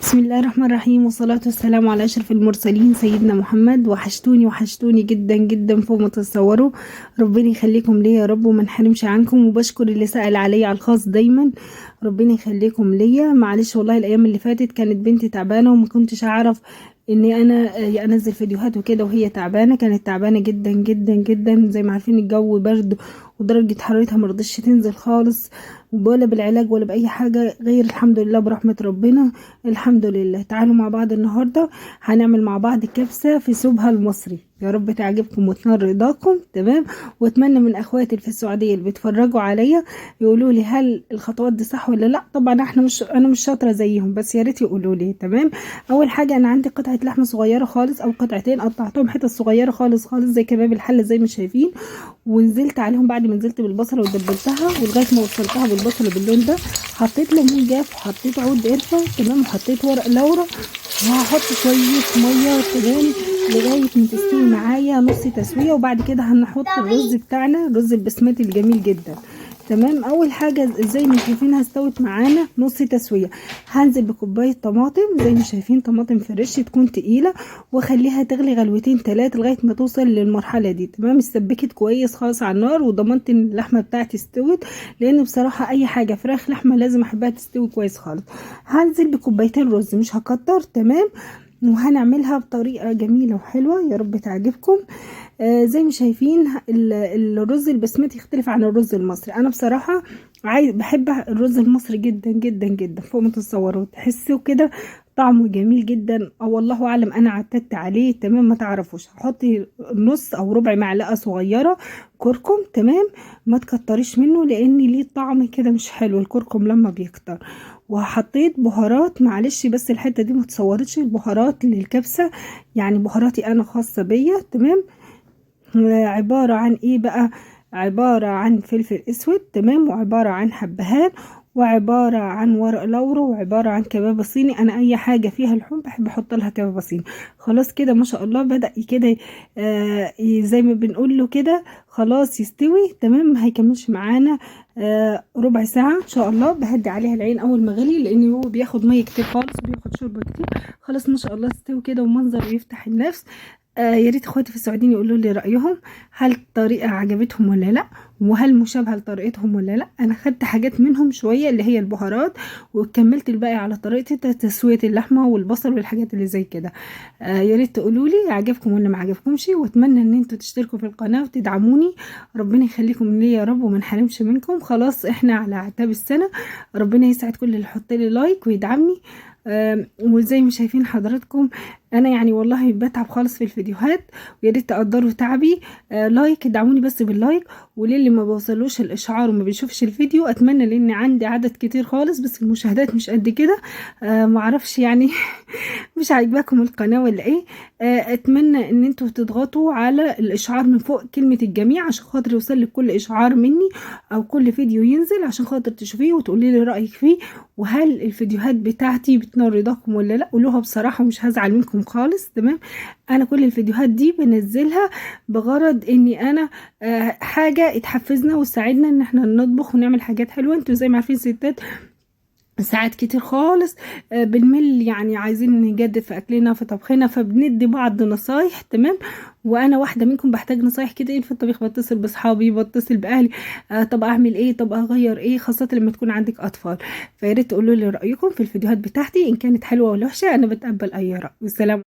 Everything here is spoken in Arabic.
بسم الله الرحمن الرحيم، والصلاة والسلام على أشرف المرسلين سيدنا محمد. وحشتوني جدا جدا فوق ما تتصوروا. ربنا يخليكم ليا يا رب وما نحرمش عنكم، وبشكر اللي سأل عليا على الخاص دايما. ربنا يخليكم ليا. معلش والله الأيام اللي فاتت كانت بنتي تعبانة وما كنتش أعرف اني انا انزل فيديوهات وكده، وهي تعبانه، كانت تعبانه جدا جدا جدا. زي ما عارفين الجو برد ودرجه حرارتها مرضتش تنزل خالص، ولا بالعلاج ولا باي حاجه، غير الحمد لله برحمه ربنا. الحمد لله. تعالوا مع بعض النهارده هنعمل مع بعض كبسه في سوبها المصري، يا رب تعجبكم وتنال رضاكم. تمام. واتمنى من اخواتي اللي في السعوديه اللي بيتفرجوا عليا يقولوا لي هل الخطوات دي صح ولا لا. طبعا انا مش شاطره زيهم، بس يا ريت يقولوا لي. تمام. اول حاجه انا عندي قطعه لحمه صغيره خالص او قطعتين، قطعتهم حتت صغيره خالص خالص زي كباب الحله زي ما شايفين، ونزلت عليهم بعد ما نزلت بالبصله ودبلتها ولغايه ما وصلتها بالبصله باللون ده. حطيت ليمون جاف وحطيت عود قرفه، تمام، وحطيت ورق لورا، وهحط شويه ميه تمام لغايه ما تستوي معايا نص تسويه. وبعد كده هنحط الرز بتاعنا، الرز البسمتي الجميل جدا. تمام. اول حاجه زي ما شايفينها استوت معانا نص تسويه. هنزل بكوبايه طماطم زي ما شايفين، طماطم فريش تكون تقيله، واخليها تغلي غلوتين 3 لغايه ما توصل للمرحله دي. تمام. استبكت كويس خالص على النار، وضمنت ان اللحمه بتاعتي استوت، لان بصراحه اي حاجه فراخ لحمه لازم احبها تستوي كويس خالص. هنزل بكوبايتين رز، مش هكتر. تمام. وهنعملها بطريقه جميله وحلوه يا رب تعجبكم. زي ما شايفين الرز البسمتي يختلف عن الرز المصري. انا بصراحه بحب الرز المصري جدا جدا جدا فوق ما تتصوروا. تحسوا كده طعمه جميل جدا، او والله اعلم انا اعتدت عليه. تمام. ما تعرفوش، هحط نص او ربع معلقه صغيره كركم. تمام. ما تكتريش منه لان ليه طعم كده مش حلو الكركم لما بيكتر. وحطيت بهارات، معلش بس الحته دي ما تصورتش البهارات للكبسه، يعني بهاراتي انا خاصه بيا. تمام. عبارة عن ايه بقى؟ عبارة عن فلفل اسود، تمام، وعبارة عن حبهان، وعبارة عن ورق لورا، وعبارة عن كبابة صيني. انا اي حاجة فيها لحوم بحب احط لها كبابة صيني. خلاص كده ما شاء الله بدأ كده زي ما بنقول له كده خلاص يستوي. تمام. ما هيكملش معانا ربع ساعة ان شاء الله. بهدي عليها العين اول ما غلي، لان هو بياخد مية كتير خالص وبياخد شوربة كتير. خلاص ما شاء الله استوي كده ومنظر يفتح النفس. يا ريت اخواتي في السعوديين يقولوا لي رايهم، هل الطريقه عجبتهم ولا لا، وهل مشابهه لطريقتهم ولا لا. انا خدت حاجات منهم شويه اللي هي البهارات، وكملت الباقي على طريقه تسويه اللحمه والبصل والحاجات اللي زي كده. يا ريت تقولوا لي عجبكم ولا ما عجبكمش، واتمنى ان انتوا تشتركوا في القناه وتدعموني. ربنا يخليكم لي يا رب وما نحرمش منكم. خلاص احنا على اعتاب السنه، ربنا يسعد كل اللي يحط لي لايك ويدعمني. وزي ما شايفين حضراتكم انا يعني والله بتعب خالص في الفيديوهات، ويا ريت تقدروا تعبي. لايك، ادعموني بس باللايك. وللي ما بوصلوش الاشعار وما بيشوفش الفيديو، اتمنى لان عندي عدد كتير خالص بس المشاهدات مش قد كده. معرفش يعني مش عاجباكم القناه ولا ايه. اتمنى ان انتوا تضغطوا على الاشعار من فوق كلمه الجميع، عشان خاطر يوصل لك كل اشعار مني او كل فيديو ينزل، عشان خاطر تشوفيه وتقولي لي رايك فيه. وهل الفيديوهات بتاعتي بتنال رضاكم ولا لا؟ قولوها بصراحه ومش هزعل منكم خالص. تمام. انا كل الفيديوهات دي بنزلها بغرض اني انا حاجه تحفزنا وتساعدنا ان احنا نطبخ ونعمل حاجات حلوه. انتوا زي ما عارفين ستات ساعات كتير خالص بنمل، يعني عايزين نجدد في اكلنا في طبخنا، فبندي بعض نصايح. تمام. وانا واحده منكم بحتاج نصايح كده ايه في الطبيخ، بتصل باصحابي، بتصل باهلي. طب اعمل ايه، طب اغير ايه، خاصه لما تكون عندك اطفال. فياريت تقولوا لي رايكم في الفيديوهات بتاعتي، ان كانت حلوه ولا وحشه انا بتقبل اي راي. والسلام.